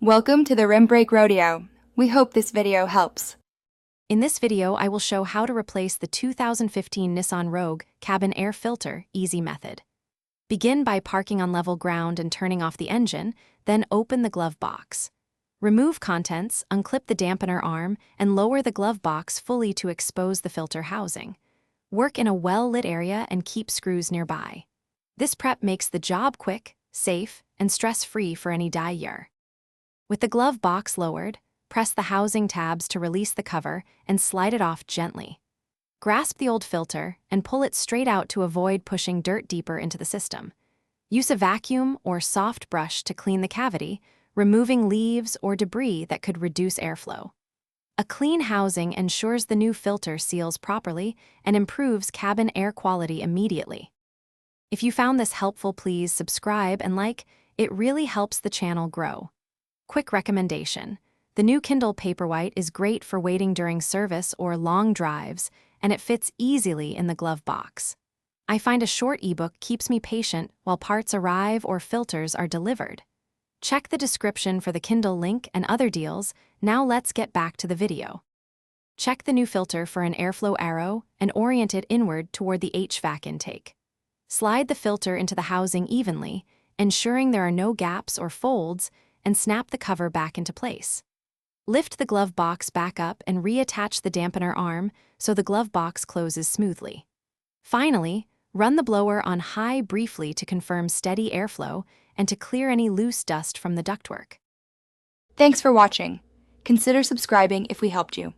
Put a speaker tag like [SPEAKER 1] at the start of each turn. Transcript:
[SPEAKER 1] Welcome to the Rim Break Rodeo. We hope this video helps.
[SPEAKER 2] In this video, I will show how to replace the 2015 Nissan Rogue cabin air filter easy method. Begin by parking on level ground and turning off the engine, then open the glove box. Remove contents, unclip the dampener arm, and lower the glove box fully to expose the filter housing. Work in a well-lit area and keep screws nearby. This prep makes the job quick, safe, and stress-free for any dye year. With the glove box lowered, press the housing tabs to release the cover and slide it off gently. Grasp the old filter and pull it straight out to avoid pushing dirt deeper into the system. Use a vacuum or soft brush to clean the cavity, removing leaves or debris that could reduce airflow. A clean housing ensures the new filter seals properly and improves cabin air quality immediately. If you found this helpful, please subscribe and like. It really helps the channel grow. Quick recommendation: the new Kindle Paperwhite is great for waiting during service or long drives, and it fits easily in the glove box. I find a short ebook keeps me patient while parts arrive or filters are delivered. Check the description for the Kindle link and other deals. Now let's get back to the video. Check the new filter for an airflow arrow and orient it inward toward the HVAC intake. Slide the filter into the housing evenly, ensuring there are no gaps or folds, and snap the cover back into place. Lift the glove box back up and reattach the dampener arm so the glove box closes smoothly. Finally, run the blower on high briefly to confirm steady airflow and to clear any loose dust from the ductwork.
[SPEAKER 1] Thanks for watching. Consider subscribing if we helped you.